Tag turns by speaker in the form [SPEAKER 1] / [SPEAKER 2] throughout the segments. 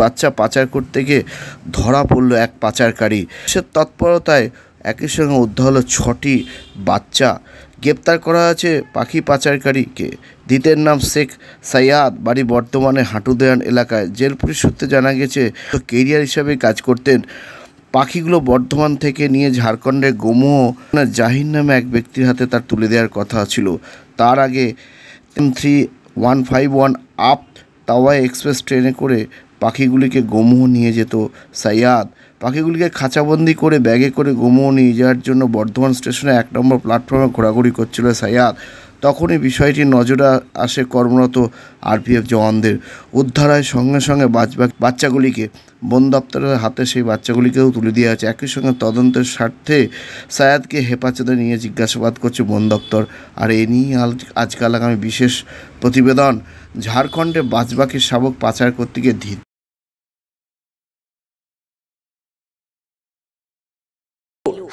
[SPEAKER 1] বাচ্চা পাচার করতে গিয়ে ধরা পড়ল এক পাচারকারী। সে তৎপরতায় একই সঙ্গে উদ্ধার হলো 6টি বাচ্চা। গ্রেপ্তার করা আছে পাখি পাচারকারীকে। ধৃতের নাম শেখ সাইয়াদ, বাড়ি বর্ধমানের হাটুদেয়ান এলাকায়। জেল পুলিশ সূত্রে জানা গেছে কেরিয়ার হিসাবে কাজ করতেন। পাখিগুলো বর্ধমান থেকে নিয়ে ঝাড়খণ্ডের গোমোহ জাহির নামে এক ব্যক্তির হাতে তার তুলে দেওয়ার কথা ছিল। তার আগে 3151 আপ তাওয়া এক্সপ্রেস ট্রেনে করে পাখিগুলিকে গোমোহ নিয়ে যেত সাইয়াদ। পাখিগুলিকে খাঁচাবন্দি করে ব্যাগে করে গোমোহ নিয়ে যাওয়ার জন্য বর্ধমান স্টেশনে 1 নম্বর প্ল্যাটফর্মে ঘোরাঘুরি করছিল সাইয়াদ। তখনই বিষয়টি নজরে আসে কর্মরত আরপিএফ জওয়ানদের। উদ্ধার হয় সঙ্গে সঙ্গে বাচ্চাগুলিকে। বন দপ্তরের হাতে সেই বাচ্চাগুলিকেও তুলে দেওয়া আছে। একই সঙ্গে তদন্তের স্বার্থে সাইয়াদকে হেফাজতে নিয়ে জিজ্ঞাসাবাদ করছে বন দপ্তর। আর এ নিয়ে আজকাল আগামী বিশেষ প্রতিবেদন। ঝাড়খণ্ডে বাজবাকির শাবক পাচার করতে গিয়ে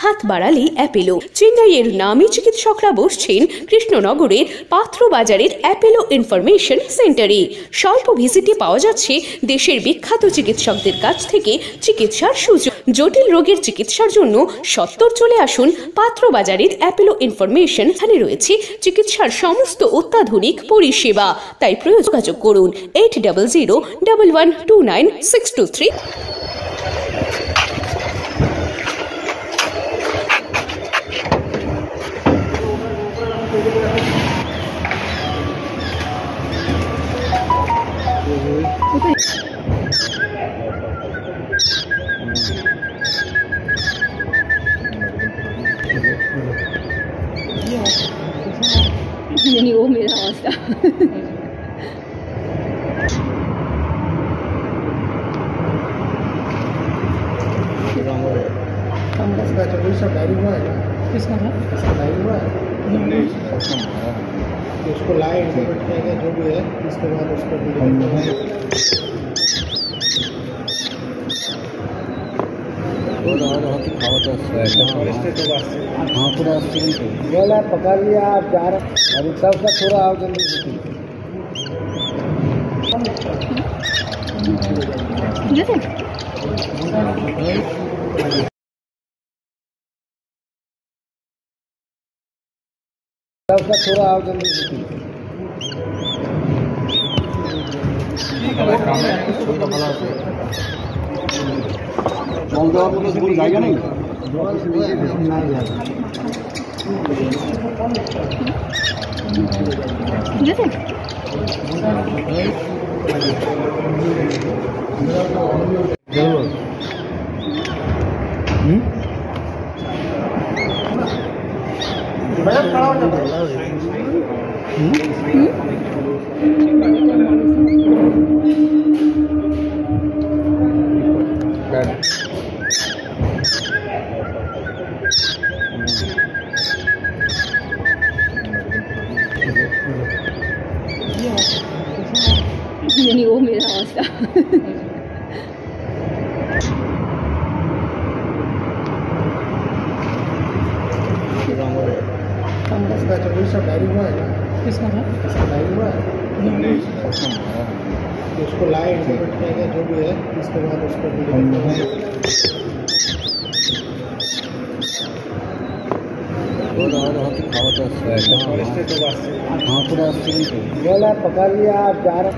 [SPEAKER 2] হাত বাড়ালে অ্যাপেলো। চেন্নাইয়ের নামী চিকিৎসকরা বসছেন কৃষ্ণনগরের পাত্রবাজারের অ্যাপেলো ইনফরমেশন সেন্টারে। স্বল্প ভিজিটে পাওয়া যাচ্ছে দেশের বিখ্যাত চিকিৎসকদের কাছ থেকে চিকিৎসার সুযোগ। জটিল রোগের চিকিৎসার জন্য সত্বর চলে আসুন পাত্রবাজারের অ্যাপেলো ইনফরমেশন। এখানে রয়েছে চিকিৎসার সমস্ত অত্যাধুনিক পরিষেবা। তাই যোগাযোগ করুন 8001129623।
[SPEAKER 3] नहीं, वो मेरा आवाज था।
[SPEAKER 4] इसका चौबीस डायरी हुआ है ना?
[SPEAKER 3] किसका था?
[SPEAKER 4] इसका डायरी हुआ है? नहीं, उसको लाए इंटरप्रेट किया गया जो भी है, इसके बाद उसको पकड़ लिया आप जा रहे अभी तब का थोड़ा आओ जल्दी तब का थोड़ा आओ जल्दी जाएगा नहीं
[SPEAKER 3] नहीं, वो मेरा आवाज था।
[SPEAKER 4] इसका चौबीस डायरी हुआ है ना?
[SPEAKER 3] किसका था?
[SPEAKER 4] इसका डायरी हुआ है? नहीं, उसको लाए इंटरप्रेट किया गया जो भी है, इसके बाद उसको पकड़ लिया आप जा रहे